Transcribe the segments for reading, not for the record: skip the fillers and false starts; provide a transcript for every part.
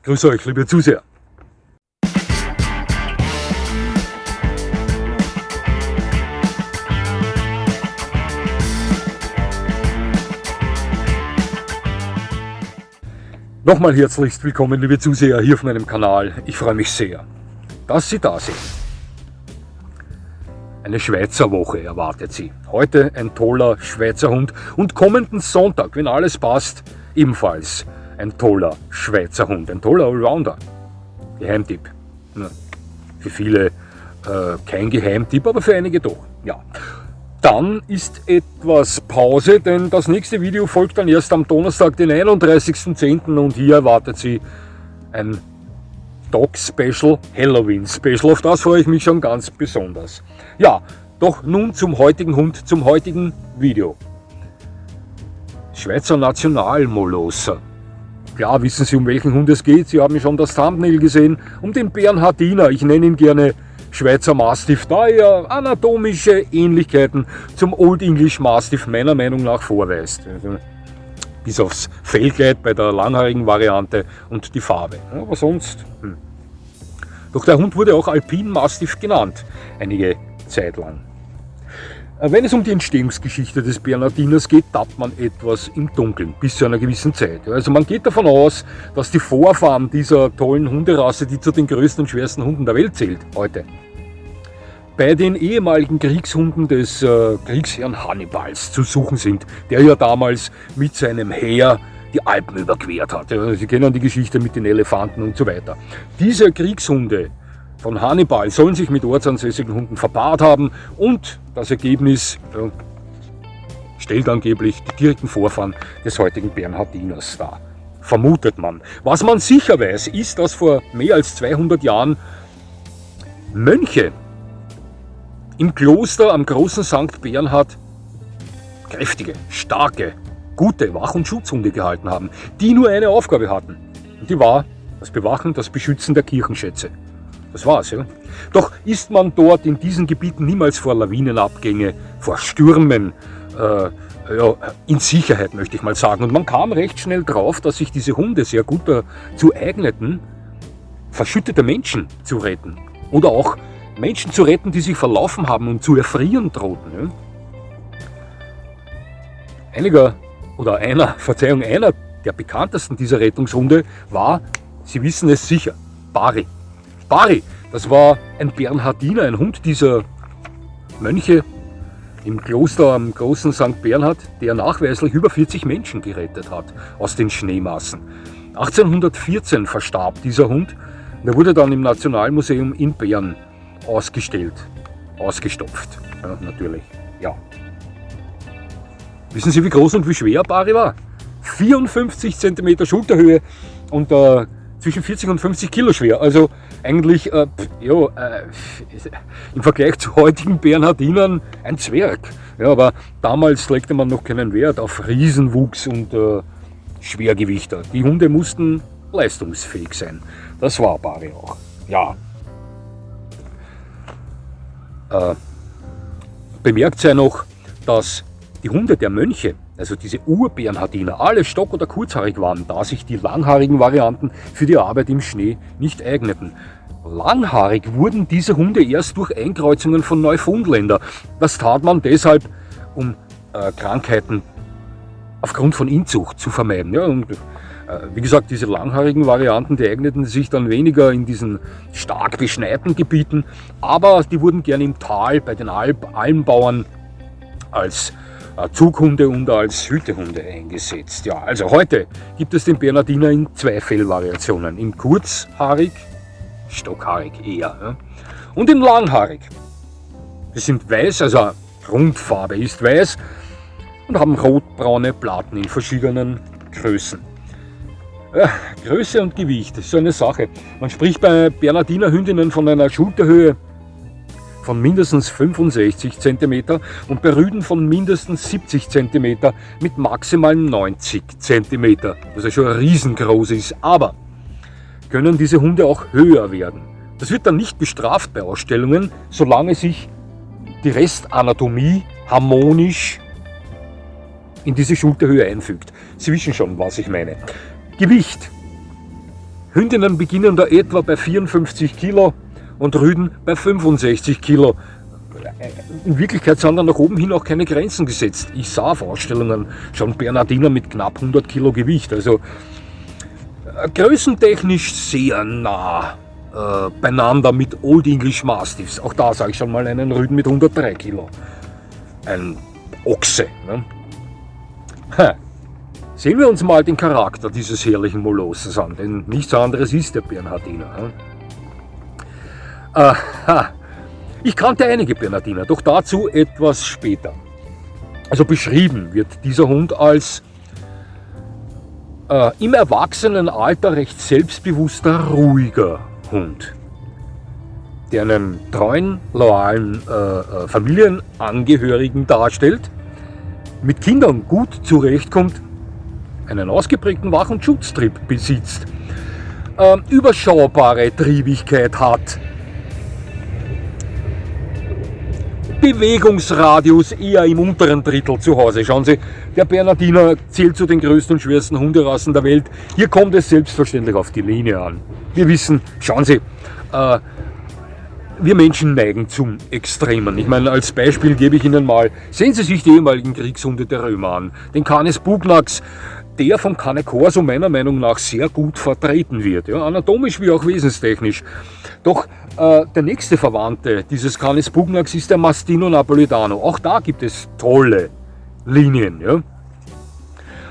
Grüß euch, liebe Zuseher. Nochmal herzlichst willkommen, liebe Zuseher, hier auf meinem Kanal. Ich freue mich sehr, dass Sie da sind. Eine Schweizer Woche erwartet Sie. Heute ein toller Schweizer Hund und kommenden Sonntag, wenn alles passt, ebenfalls ein toller Schweizer Hund, ein toller Allrounder. Geheimtipp. Für viele kein Geheimtipp, aber für einige doch. Ja. Dann ist etwas Pause, denn das nächste Video folgt dann erst am Donnerstag, den 31.10. und hier erwartet Sie ein Dog Special, Halloween Special. Auf das freue ich mich schon ganz besonders. Ja, doch nun zum heutigen Hund, zum heutigen Video. Schweizer Nationalmolosser. Klar wissen Sie, um welchen Hund es geht. Sie haben schon das Thumbnail gesehen, um den Bernhardiner. Ich nenne ihn gerne Schweizer Mastiff, da er anatomische Ähnlichkeiten zum Old English Mastiff meiner Meinung nach vorweist. Also, bis aufs Fellkleid bei der langhaarigen Variante und die Farbe. Aber sonst. Doch der Hund wurde auch Alpine Mastiff genannt, einige Zeit lang. Wenn es um die Entstehungsgeschichte des Bernhardiners geht, tappt man etwas im Dunkeln, bis zu einer gewissen Zeit. Also man geht davon aus, dass die Vorfahren dieser tollen Hunderasse, die zu den größten und schwersten Hunden der Welt zählt, heute, bei den ehemaligen Kriegshunden des Kriegsherrn Hannibals zu suchen sind, der ja damals mit seinem Heer die Alpen überquert hat. Sie kennen die Geschichte mit den Elefanten und so weiter. Diese Kriegshunde von Hannibal sollen sich mit ortsansässigen Hunden verpaart haben und das Ergebnis stellt angeblich die direkten Vorfahren des heutigen Bernhardiners dar. Vermutet man. Was man sicher weiß, ist, dass vor mehr als 200 Jahren Mönche im Kloster am großen St. Bernhard kräftige, starke, gute Wach- und Schutzhunde gehalten haben, die nur eine Aufgabe hatten. Und die war das Bewachen, das Beschützen der Kirchenschätze. Das war's, ja. Doch ist man dort in diesen Gebieten niemals vor Lawinenabgänge, vor Stürmen in Sicherheit, möchte ich mal sagen. Und man kam recht schnell drauf, dass sich diese Hunde sehr gut dazu eigneten, verschüttete Menschen zu retten. Oder auch Menschen zu retten, die sich verlaufen haben und zu erfrieren drohten. Ja. Einer der bekanntesten dieser Rettungshunde war, Sie wissen es sicher, Bari. Bari, das war ein Bernhardiner, ein Hund dieser Mönche im Kloster am großen St. Bernhard, der nachweislich über 40 Menschen gerettet hat aus den Schneemassen. 1814 verstarb dieser Hund und er wurde dann im Nationalmuseum in Bern ausgestellt, ausgestopft, ja, natürlich, ja. Wissen Sie, wie groß und wie schwer Bari war? 54 cm Schulterhöhe und zwischen 40 und 50 Kilo schwer. Also eigentlich im Vergleich zu heutigen Bernhardinern ein Zwerg. Ja, aber damals legte man noch keinen Wert auf Riesenwuchs und Schwergewichter. Die Hunde mussten leistungsfähig sein. Das war Bari auch. Ja. Bemerkt sei noch, dass die Hunde der Mönche, also diese Ur-Bernhardiner, alle stock- oder kurzhaarig waren, da sich die langhaarigen Varianten für die Arbeit im Schnee nicht eigneten. Langhaarig wurden diese Hunde erst durch Einkreuzungen von Neufundländer. Das tat man deshalb, um Krankheiten aufgrund von Inzucht zu vermeiden. Ja, und wie gesagt, diese langhaarigen Varianten, die eigneten sich dann weniger in diesen stark beschneiten Gebieten, aber die wurden gerne im Tal bei den Almbauern als Zughunde und als Hütehunde eingesetzt. Ja, also heute gibt es den Bernhardiner in 2 Fellvariationen. In kurzhaarig, stockhaarig eher, ja, und in langhaarig. Sie sind weiß, also Grundfarbe ist weiß und haben rotbraune Platten in verschiedenen Größen. Ja, Größe und Gewicht ist so eine Sache. Man spricht bei Bernhardiner Hündinnen von einer Schulterhöhe von mindestens 65 cm und bei Rüden von mindestens 70 cm mit maximal 90 cm, was ja schon riesengroß ist. Aber können diese Hunde auch höher werden? Das wird dann nicht bestraft bei Ausstellungen, solange sich die Restanatomie harmonisch in diese Schulterhöhe einfügt. Sie wissen schon, was ich meine. Gewicht. Hündinnen beginnen da etwa bei 54 Kilo und Rüden bei 65 Kilo. In Wirklichkeit sind da nach oben hin auch keine Grenzen gesetzt. Ich sah auf Ausstellungen schon Bernhardiner mit knapp 100 Kilo Gewicht. Also größentechnisch sehr nah beieinander mit Old English Mastiffs. Auch da sage ich schon mal einen Rüden mit 103 Kilo. Ein Ochse. Ne? Sehen wir uns mal den Charakter dieses herrlichen Molosses an, denn nichts anderes ist der Bernhardiner. Ich kannte einige Bernhardiner, doch dazu etwas später. Also beschrieben wird dieser Hund als im Erwachsenenalter recht selbstbewusster, ruhiger Hund, der einen treuen, loyalen Familienangehörigen darstellt, mit Kindern gut zurechtkommt, einen ausgeprägten Wach- und Schutztrieb besitzt, überschaubare Triebigkeit hat, Bewegungsradius eher im unteren Drittel zu Hause. Schauen Sie, der Bernhardiner zählt zu den größten und schwersten Hunderassen der Welt. Hier kommt es selbstverständlich auf die Linie an. Wir wissen, schauen Sie, wir Menschen neigen zum Extremen. Ich meine, als Beispiel gebe ich Ihnen mal, sehen Sie sich die ehemaligen Kriegshunde der Römer an. Den Canis Pugnax, der vom Cane Corso meiner Meinung nach sehr gut vertreten wird, ja, anatomisch wie auch wesenstechnisch. Doch der nächste Verwandte dieses Canis Pugnax ist der Mastino Napolitano. Auch da gibt es tolle Linien. Ja.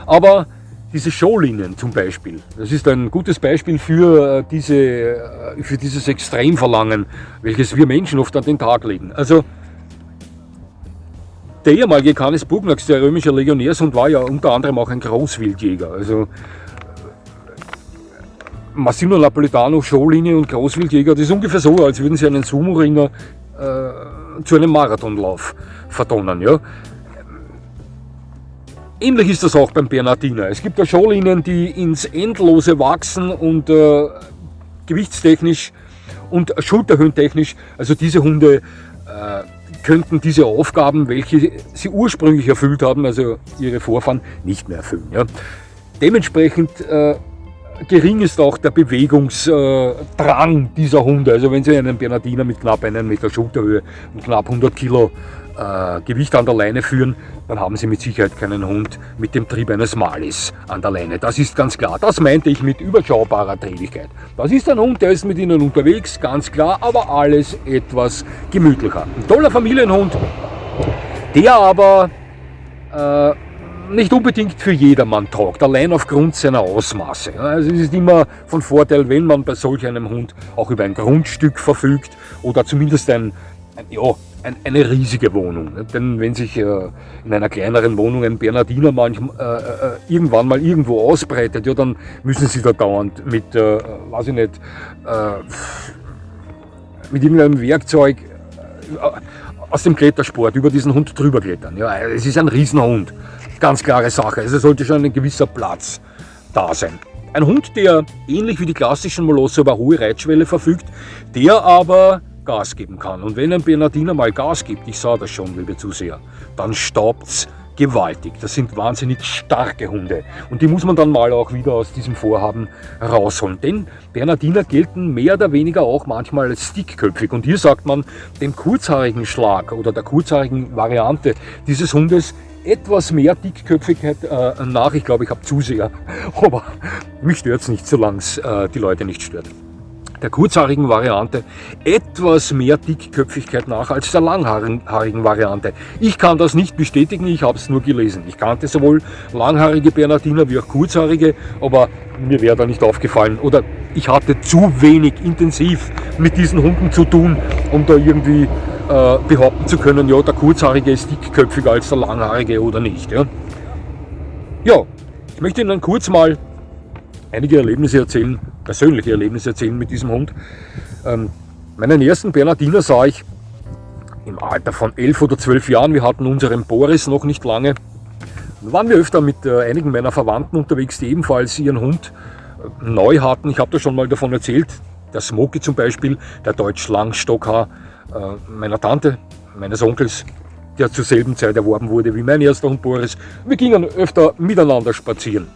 Aber diese Showlinien zum Beispiel, das ist ein gutes Beispiel für dieses Extremverlangen, welches wir Menschen oft an den Tag legen. Also der ehemalige Canis Pugnax, der römische Legionärshund, war ja unter anderem auch ein Großwildjäger. Also Mastino Napolitano, Showlinie und Großwildjäger, das ist ungefähr so, als würden sie einen Sumo-Ringer zu einem Marathonlauf vertonen. Ja. Ähnlich ist das auch beim Bernhardiner. Es gibt da Showlinien, die ins Endlose wachsen und gewichtstechnisch und schulterhöhentechnisch, also diese Hunde könnten diese Aufgaben, welche sie ursprünglich erfüllt haben, also ihre Vorfahren, nicht mehr erfüllen. Ja. Dementsprechend gering ist auch der Bewegungsdrang dieser Hunde. Also wenn Sie einen Bernhardiner mit knapp 1 Meter Schulterhöhe und knapp 100 Kilo Gewicht an der Leine führen, dann haben Sie mit Sicherheit keinen Hund mit dem Trieb eines Malis an der Leine. Das ist ganz klar. Das meinte ich mit überschaubarer Triebigkeit. Das ist ein Hund, der ist mit Ihnen unterwegs, ganz klar, aber alles etwas gemütlicher. Ein toller Familienhund, der aber nicht unbedingt für jedermann taugt, allein aufgrund seiner Ausmaße. Also es ist immer von Vorteil, wenn man bei solch einem Hund auch über ein Grundstück verfügt oder zumindest eine riesige Wohnung. Denn wenn sich in einer kleineren Wohnung ein Bernhardiner irgendwann mal irgendwo ausbreitet, ja, dann müssen Sie da dauernd mit, mit irgendeinem Werkzeug aus dem Klettersport über diesen Hund drüber klettern. Ja, es ist ein Riesenhund. Ganz klare Sache, also sollte schon ein gewisser Platz da sein. Ein Hund, der ähnlich wie die klassischen Molosser über hohe Reitschwelle verfügt, der aber Gas geben kann. Und wenn ein Bernhardiner mal Gas gibt, ich sah das schon, liebe Zuseher, dann staubt's gewaltig. Das sind wahnsinnig starke Hunde. Und die muss man dann mal auch wieder aus diesem Vorhaben rausholen. Denn Bernhardiner gelten mehr oder weniger auch manchmal als dickköpfig. Und hier sagt man dem kurzhaarigen Schlag oder der kurzhaarigen Variante dieses Hundes etwas mehr Dickköpfigkeit nach. Ich glaube, ich habe Zuseher, aber mich stört es nicht, solange es die Leute nicht stört. Der kurzhaarigen Variante etwas mehr Dickköpfigkeit nach als der langhaarigen Variante. Ich kann das nicht bestätigen, ich habe es nur gelesen. Ich kannte sowohl langhaarige Bernhardiner wie auch kurzhaarige, aber mir wäre da nicht aufgefallen oder ich hatte zu wenig intensiv mit diesen Hunden zu tun, um da irgendwie behaupten zu können, ja, der kurzhaarige ist dickköpfiger als der langhaarige oder nicht. Ja, ja, ich möchte Ihnen kurz mal einige Erlebnisse erzählen, persönliche Erlebnisse erzählen mit diesem Hund. Meinen ersten Bernhardiner sah ich im Alter von 11 oder 12 Jahren. Wir hatten unseren Boris noch nicht lange. Da waren wir öfter mit einigen meiner Verwandten unterwegs, die ebenfalls ihren Hund neu hatten. Ich habe da schon mal davon erzählt. Der Smoky zum Beispiel, der Deutsch-Langstockhaar meiner Tante, meines Onkels, der zur selben Zeit erworben wurde wie mein erster Hund Boris. Wir gingen öfter miteinander spazieren.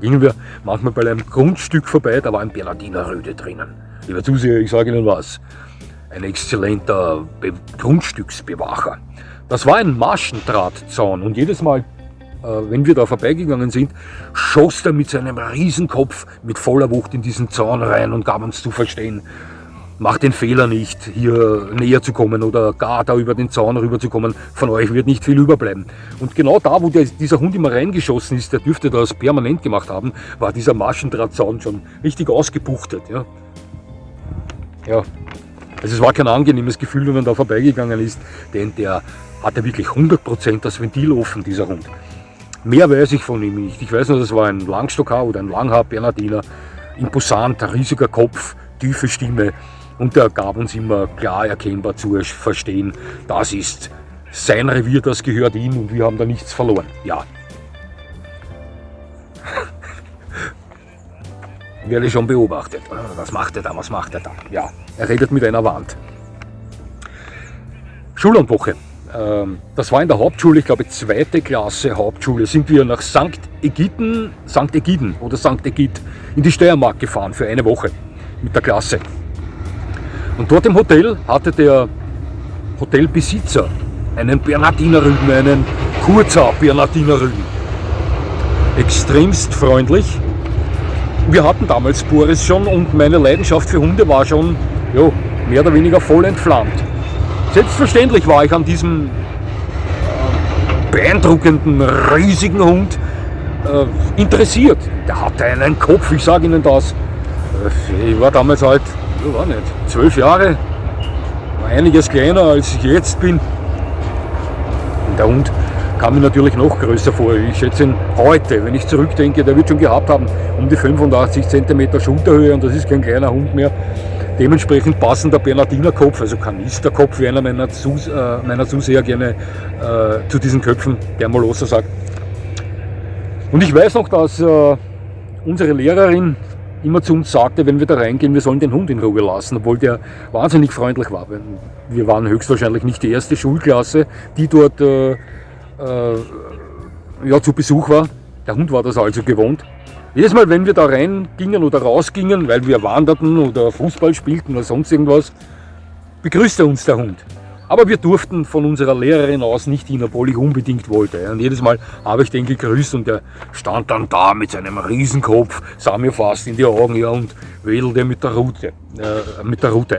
Gingen wir manchmal bei einem Grundstück vorbei, da war ein Bernhardiner Röde drinnen. Lieber Zuseher, ich sage Ihnen was, ein exzellenter Grundstücksbewacher. Das war ein Maschendrahtzaun und jedes Mal, wenn wir da vorbeigegangen sind, schoss er mit seinem Riesenkopf mit voller Wucht in diesen Zaun rein und gab uns zu verstehen, mach den Fehler nicht, hier näher zu kommen oder gar da über den Zaun rüber zu kommen, von euch wird nicht viel überbleiben. Und genau da, wo dieser Hund immer reingeschossen ist, der dürfte das permanent gemacht haben, war dieser Maschendrahtzaun schon richtig ausgebuchtet. Ja. Also es war kein angenehmes Gefühl, wenn man da vorbeigegangen ist, denn der hatte wirklich 100% das Ventil offen, dieser Hund. Mehr weiß ich von ihm nicht. Ich weiß nur, das war ein Langstockhaar oder ein Langhaar Bernhardiner, imposant, riesiger Kopf, tiefe Stimme und der gab uns immer klar erkennbar zu verstehen, das ist sein Revier, das gehört ihm und wir haben da nichts verloren. Ja. Werde schon beobachtet. Was macht er da? Was macht er da? Ja, er redet mit einer Wand. Schullandwoche. Das war in der Hauptschule, ich glaube 2. Klasse Hauptschule, sind wir nach St. Egiden in die Steiermark gefahren für eine Woche mit der Klasse. Und dort im Hotel hatte der Hotelbesitzer einen Bernhardiner Rüden, einen Kurzhaar Bernhardiner Rüden. Extremst freundlich. Wir hatten damals Boris schon und meine Leidenschaft für Hunde war schon mehr oder weniger voll entflammt. Selbstverständlich war ich an diesem beeindruckenden, riesigen Hund interessiert. Der hatte einen Kopf, ich sage Ihnen das. Ich war damals halt, 12 Jahre, war einiges kleiner als ich jetzt bin. Und der Hund kam mir natürlich noch größer vor. Ich schätze ihn heute, wenn ich zurückdenke, der wird schon gehabt haben um die 85 cm Schulterhöhe und das ist kein kleiner Hund mehr. Dementsprechend passender Bernhardiner Kopf, also Kanisterkopf, wie einer meiner Zuseher gerne zu diesen Köpfen Dermalosa sagt. Und ich weiß noch, dass unsere Lehrerin immer zu uns sagte, wenn wir da reingehen, wir sollen den Hund in Ruhe lassen, obwohl der wahnsinnig freundlich war. Wir waren höchstwahrscheinlich nicht die erste Schulklasse, die dort zu Besuch war. Der Hund war das also gewohnt. Jedes Mal, wenn wir da reingingen oder rausgingen, weil wir wanderten oder Fußball spielten oder sonst irgendwas, begrüßte uns der Hund. Aber wir durften von unserer Lehrerin aus nicht hin, obwohl ich unbedingt wollte. Und jedes Mal habe ich den gegrüßt und der stand dann da mit seinem Riesenkopf, sah mir fast in die Augen und wedelte mit der Rute.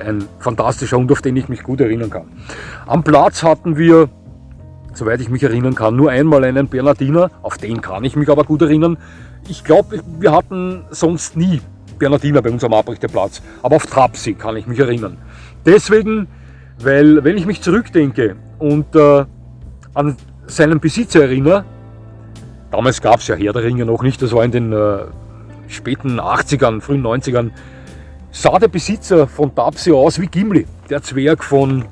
Ein fantastischer Hund, auf den ich mich gut erinnern kann. Am Platz hatten wir, soweit ich mich erinnern kann, nur einmal einen Bernhardiner, auf den kann ich mich aber gut erinnern. Ich glaube, wir hatten sonst nie Bernhardiner bei unserem Abrichterplatz, aber auf Tapsi kann ich mich erinnern. Deswegen, weil wenn ich mich zurückdenke und an seinen Besitzer erinnere, damals gab es ja Herr der Ringe noch nicht, das war in den späten 80ern, frühen 90ern, sah der Besitzer von Tapsi aus wie Gimli, der Zwerg von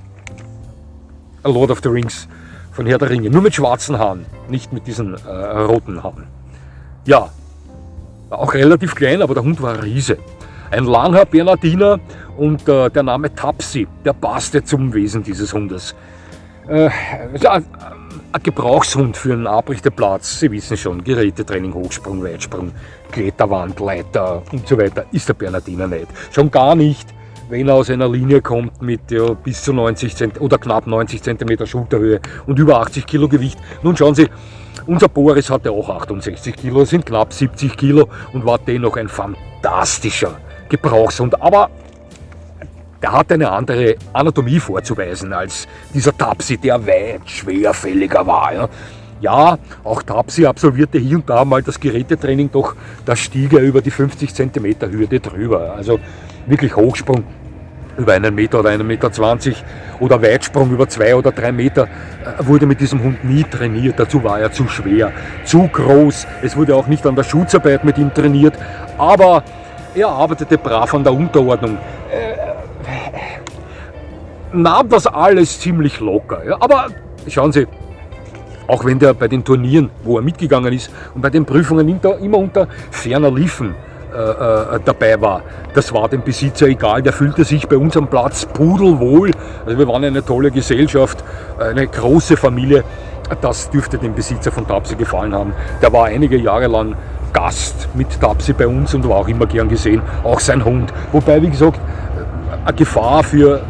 A Lord of the Rings, von Herr der Ringe, nur mit schwarzen Haaren, nicht mit diesen roten Haaren. Ja, war auch relativ klein, aber der Hund war ein Riese. Ein Langhaar Bernhardiner und der Name Tapsi, der passte zum Wesen dieses Hundes. Ein Gebrauchshund für einen Abrichterplatz, Sie wissen schon, Gerätetraining, Hochsprung, Weitsprung, Kletterwand, Leiter und so weiter, ist der Bernhardiner nicht. Schon gar nicht, wenn er aus einer Linie kommt mit bis zu 90 cm oder knapp 90 cm Schulterhöhe und über 80 Kilo Gewicht. Nun schauen Sie, unser Boris hatte auch 68 Kilo, sind knapp 70 Kilo und war dennoch ein fantastischer Gebrauchshund. Aber der hat eine andere Anatomie vorzuweisen als dieser Tapsi, der weit schwerfälliger war. Ja, auch Tapsi absolvierte hier und da mal das Gerätetraining, doch da stieg er über die 50 cm Hürde drüber. Also wirklich Hochsprung über 1 Meter oder 1,20 Meter oder Weitsprung über 2 oder 3 Meter wurde mit diesem Hund nie trainiert. Dazu war er zu schwer, zu groß. Es wurde auch nicht an der Schutzarbeit mit ihm trainiert, aber er arbeitete brav an der Unterordnung. Nahm das alles ziemlich locker. Ja. Aber schauen Sie, auch wenn der bei den Turnieren, wo er mitgegangen ist und bei den Prüfungen immer unter ferner Liefen dabei war. Das war dem Besitzer egal, der fühlte sich bei uns am Platz pudelwohl. Also wir waren eine tolle Gesellschaft, eine große Familie. Das dürfte dem Besitzer von Tapsi gefallen haben. Der war einige Jahre lang Gast mit Tapsi bei uns und war auch immer gern gesehen, auch sein Hund. Wobei, wie gesagt, eine Gefahr für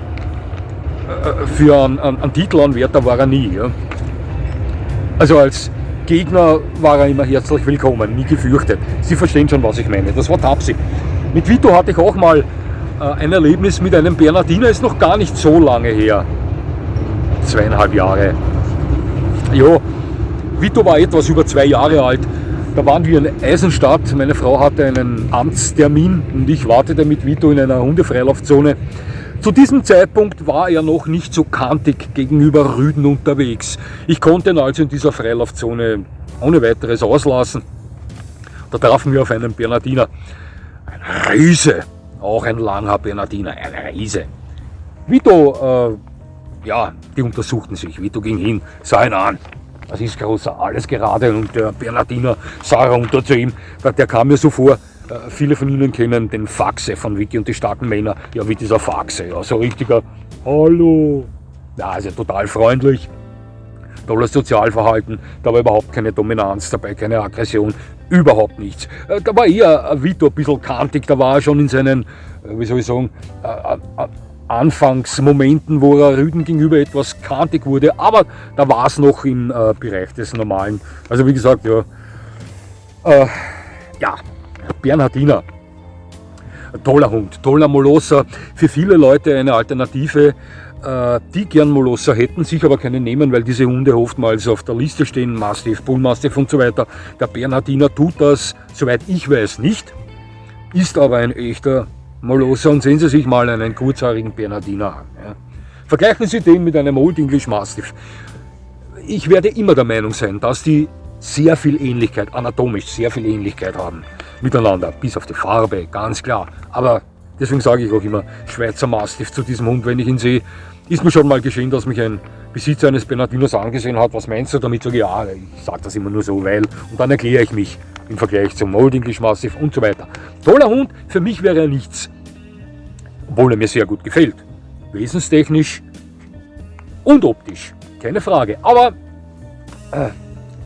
einen Titelanwärter war er nie. Ja. Also als Gegner war er immer herzlich willkommen, nie gefürchtet. Sie verstehen schon, was ich meine. Das war Tapsi. Mit Vito hatte ich auch mal ein Erlebnis mit einem Bernardiner, ist noch gar nicht so lange her. 2,5 Jahre. Ja, Vito war etwas über 2 Jahre alt. Da waren wir in Eisenstadt. Meine Frau hatte einen Amtstermin und ich wartete mit Vito in einer Hundefreilaufzone. Zu diesem Zeitpunkt war er noch nicht so kantig gegenüber Rüden unterwegs. Ich konnte ihn also in dieser Freilaufzone ohne weiteres auslassen. Da trafen wir auf einen Bernardiner. Ein Riese, auch ein langer Bernardiner, ein Riese. Vito, die untersuchten sich. Vito ging hin, sah ihn an. Das ist großer, alles gerade, und der Bernardiner sah runter zu ihm. Der kam mir so vor, viele von Ihnen kennen den Faxe von Vicky und die starken Männer, ja, wie dieser Faxe, ja, so richtiger Hallo. Ja, also total freundlich, tolles Sozialverhalten, da war überhaupt keine Dominanz dabei, keine Aggression, überhaupt nichts. Da war eher Vito ein bisschen kantig, da war er schon in seinen, Anfangsmomenten, wo er Rüden gegenüber etwas kantig wurde, aber da war es noch im Bereich des Normalen. Also wie gesagt, Bernhardiner, toller Hund, toller Molosser, für viele Leute eine Alternative, die gern Molosser hätten, sich aber keinen nehmen, weil diese Hunde oftmals auf der Liste stehen, Mastiff, Bullmastiff und so weiter. Der Bernhardiner tut das, soweit ich weiß, nicht, ist aber ein echter Molosser, und sehen Sie sich mal einen kurzhaarigen Bernhardiner an. Ja. Vergleichen Sie den mit einem Old English Mastiff. Ich werde immer der Meinung sein, dass die sehr viel Ähnlichkeit, anatomisch sehr viel Ähnlichkeit haben miteinander, bis auf die Farbe, ganz klar. Aber deswegen sage ich auch immer Schweizer Mastiff zu diesem Hund, wenn ich ihn sehe. Ist mir schon mal geschehen, dass mich ein Besitzer eines Bernhardiners angesehen hat, was meinst du damit? Sage ich, ja, ich sage das immer nur so, weil, und dann erkläre ich mich im Vergleich zum Old English Mastiff und so weiter. Toller Hund, für mich wäre er nichts, obwohl er mir sehr gut gefällt. Wesenstechnisch und optisch, keine Frage. Aber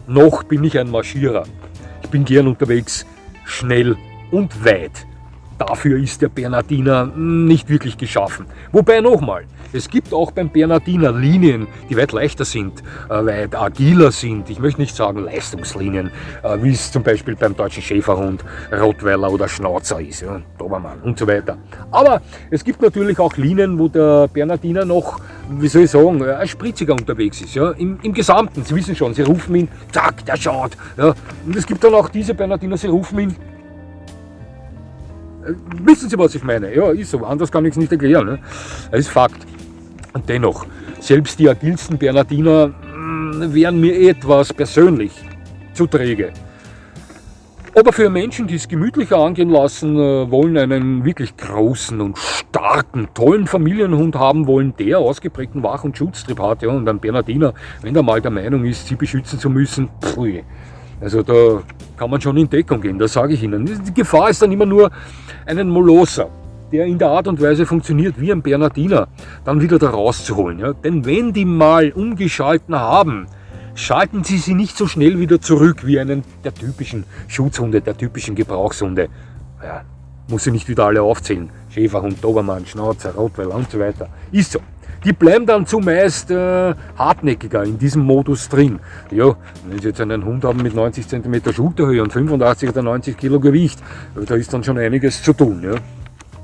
noch bin ich ein Marschierer. Ich bin gern unterwegs, schnell und weit. Dafür ist der Bernhardiner nicht wirklich geschaffen. Wobei nochmal, es gibt auch beim Bernhardiner Linien, die weit leichter sind, weit agiler sind. Ich möchte nicht sagen Leistungslinien, wie es zum Beispiel beim deutschen Schäferhund, Rottweiler oder Schnauzer ist, ja, Dobermann und so weiter. Aber es gibt natürlich auch Linien, wo der Bernhardiner noch, spritziger unterwegs ist. Ja, im Gesamten, Sie wissen schon, Sie rufen ihn, zack, der schaut. Ja. Und es gibt dann auch diese Bernhardiner, Sie rufen ihn, wissen Sie, was ich meine? Ja, ist so, anders kann ich es nicht erklären. Ne? Das ist Fakt. Und dennoch, selbst die agilsten Bernhardiner wären mir etwas persönlich zu träge. Aber für Menschen, die es gemütlicher angehen lassen wollen, einen wirklich großen und starken, tollen Familienhund haben wollen, der ausgeprägten Wach- und Schutztrieb hat, ja, und ein Bernhardiner, wenn er mal der Meinung ist, sie beschützen zu müssen, pfui. Also da kann man schon in Deckung gehen, das sage ich Ihnen. Die Gefahr ist dann immer nur, einen Molosser, der in der Art und Weise funktioniert wie ein Bernhardiner, dann wieder da rauszuholen. Ja? Denn wenn die mal umgeschalten haben, schalten sie sie nicht so schnell wieder zurück wie einen der typischen Schutzhunde, der typischen Gebrauchshunde. Ja, muss ich nicht wieder alle aufzählen. Schäferhund, Dobermann, Schnauzer, Rottweiler und so weiter. Ist so. Die bleiben dann zumeist hartnäckiger in diesem Modus drin. Ja, wenn Sie jetzt einen Hund haben mit 90 cm Schulterhöhe und 85 oder 90 Kilo Gewicht, da ist dann schon einiges zu tun, ja,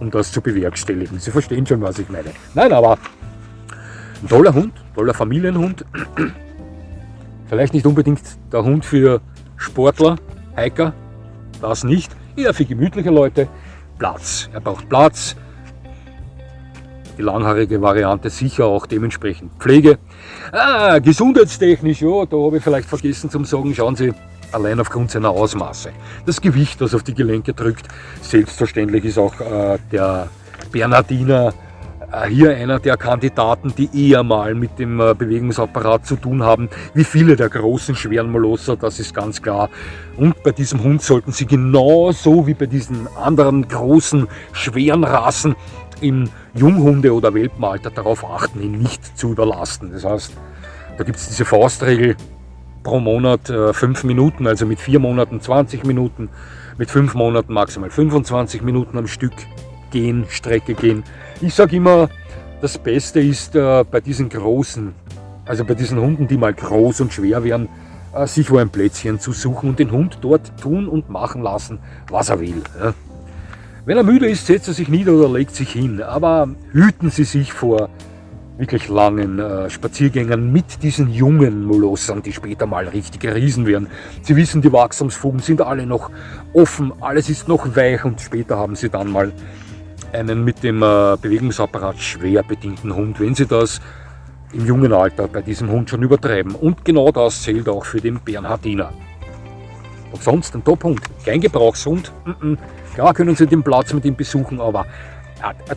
um das zu bewerkstelligen. Sie verstehen schon, was ich meine. Nein, aber ein toller Hund, toller Familienhund. Vielleicht nicht unbedingt der Hund für Sportler, Hiker, das nicht. Eher für gemütliche Leute. Platz, er braucht Platz. Die langhaarige Variante sicher auch dementsprechend Pflege. Gesundheitstechnisch, ja, da habe ich vielleicht vergessen zu sagen, schauen Sie, allein aufgrund seiner Ausmaße. Das Gewicht, das auf die Gelenke drückt, selbstverständlich ist auch der Bernhardiner hier einer der Kandidaten, die eher mal mit dem Bewegungsapparat zu tun haben, wie viele der großen, schweren Molosser, das ist ganz klar. Und bei diesem Hund sollten Sie genauso wie bei diesen anderen großen, schweren Rassen im Junghunde- oder Welpenalter darauf achten, ihn nicht zu überlasten. Das heißt, da gibt es diese Faustregel, pro Monat 5 Minuten, also mit 4 Monaten 20 Minuten, mit 5 Monaten maximal 25 Minuten am Stück gehen, Strecke gehen. Ich sage immer, das Beste ist bei diesen großen, also bei diesen Hunden, die mal groß und schwer werden, sich wo ein Plätzchen zu suchen und den Hund dort tun und machen lassen, was er will. Ja. Wenn er müde ist, setzt er sich nieder oder legt sich hin, aber hüten Sie sich vor wirklich langen Spaziergängen mit diesen jungen Molossern, die später mal richtige Riesen werden. Sie wissen, die Wachstumsfugen sind alle noch offen, alles ist noch weich und später haben Sie dann mal einen mit dem Bewegungsapparat schwer bedienten Hund, wenn Sie das im jungen Alter bei diesem Hund schon übertreiben. Und genau das zählt auch für den Bernhardiner. Und sonst ein Top-Hund, kein Gebrauchshund. Klar können Sie den Platz mit ihm besuchen, aber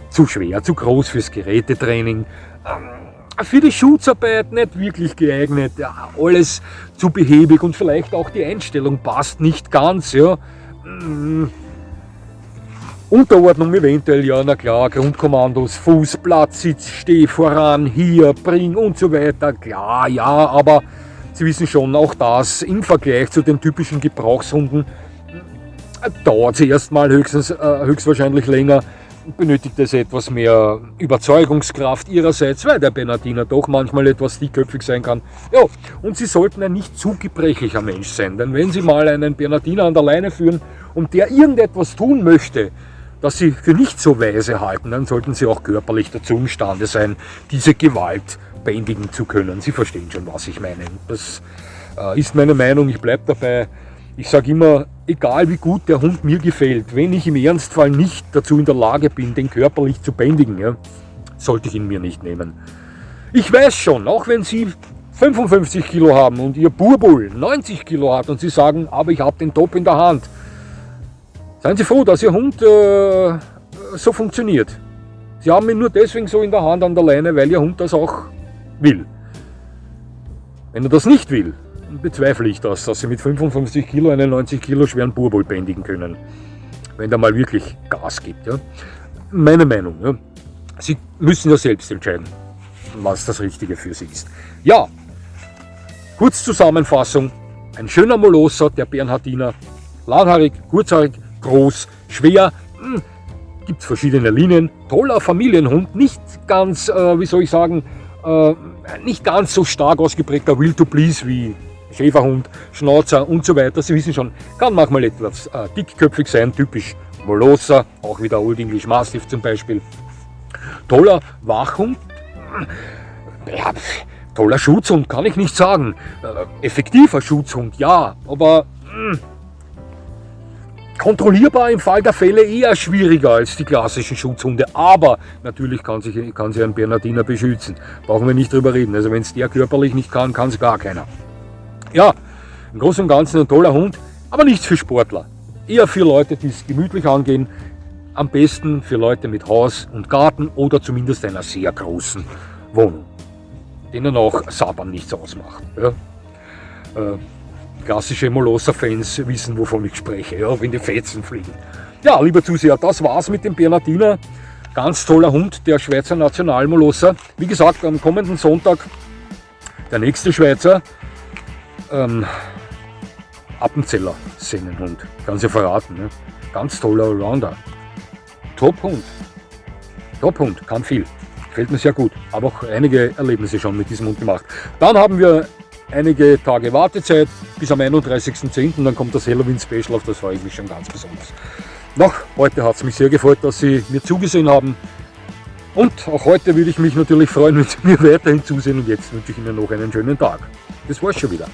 zu schwer, zu groß fürs Gerätetraining. Für die Schutzarbeit nicht wirklich geeignet. Ja, alles zu behäbig und vielleicht auch die Einstellung passt nicht ganz. Ja. Unterordnung eventuell, ja, na klar, Grundkommandos, Fuß, Platz, Sitz, Steh, voran, hier, bring und so weiter, klar, ja, aber Sie wissen schon, auch das im Vergleich zu den typischen Gebrauchshunden dauert es erstmal höchstwahrscheinlich länger, benötigt es etwas mehr Überzeugungskraft Ihrerseits, weil der Bernhardiner doch manchmal etwas dickköpfig sein kann. Ja, und Sie sollten ein nicht zu gebrechlicher Mensch sein, denn wenn Sie mal einen Bernhardiner an der Leine führen und der irgendetwas tun möchte, das Sie für nicht so weise halten, dann sollten Sie auch körperlich dazu imstande sein, diese Gewalt bändigen zu können. Sie verstehen schon, was ich meine. Das ist meine Meinung, ich bleibe dabei. Ich sage immer, egal wie gut der Hund mir gefällt, wenn ich im Ernstfall nicht dazu in der Lage bin, den körperlich zu bändigen, ja, sollte ich ihn mir nicht nehmen. Ich weiß schon, auch wenn Sie 55 Kilo haben und Ihr Burbul 90 Kilo hat und Sie sagen, aber ich habe den Top in der Hand, seien Sie froh, dass Ihr Hund so funktioniert. Sie haben ihn nur deswegen so in der Hand an der Leine, weil Ihr Hund das auch will. Wenn er das nicht will, bezweifle ich das, dass Sie mit 55 Kilo einen 90 Kilo schweren Burbul bändigen können. Wenn der mal wirklich Gas gibt. Ja. Meine Meinung. Ja. Sie müssen ja selbst entscheiden, was das Richtige für Sie ist. Ja, kurz Zusammenfassung. Ein schöner Molosser, der Bernhardiner. Langhaarig, kurzhaarig, groß, schwer. Gibt verschiedene Linien. Toller Familienhund. Nicht ganz, nicht ganz so stark ausgeprägter Will to Please wie Schäferhund, Schnauzer und so weiter. Sie wissen schon, kann manchmal etwas dickköpfig sein, typisch Molosser, auch wieder Old English Mastiff zum Beispiel. Toller Wachhund, ja, toller Schutzhund, kann ich nicht sagen. Effektiver Schutzhund, ja, aber kontrollierbar im Fall der Fälle eher schwieriger als die klassischen Schutzhunde, aber natürlich kann sie ein Bernhardiner beschützen. Brauchen wir nicht drüber reden. Also wenn es der körperlich nicht kann, kann es gar keiner. Ja, im Großen und Ganzen ein toller Hund, aber nichts für Sportler. Eher für Leute, die es gemütlich angehen. Am besten für Leute mit Haus und Garten oder zumindest einer sehr großen Wohnung, denen auch Sabern nichts ausmacht. Ja. Klassische Molosser-Fans wissen, wovon ich spreche, ja, wenn die Fetzen fliegen. Ja, lieber Zuseher, das war's mit dem Bernhardiner. Ganz toller Hund, der Schweizer Nationalmolosser. Wie gesagt, am kommenden Sonntag der nächste Schweizer. Appenzeller Sennenhund, kann sie verraten. Ne? Ganz toller Allrounder. Top-Hund. Top-Hund, kann viel. Gefällt mir sehr gut. Aber auch einige Erlebnisse schon mit diesem Hund gemacht. Dann haben wir einige Tage Wartezeit bis am 31.10. Dann kommt das Halloween-Special, auf das freue ich mich schon ganz besonders. Noch heute hat es mich sehr gefreut, dass Sie mir zugesehen haben. Und auch heute würde ich mich natürlich freuen, wenn Sie mir weiterhin zusehen. Und jetzt wünsche ich Ihnen noch einen schönen Tag. Das war's schon wieder.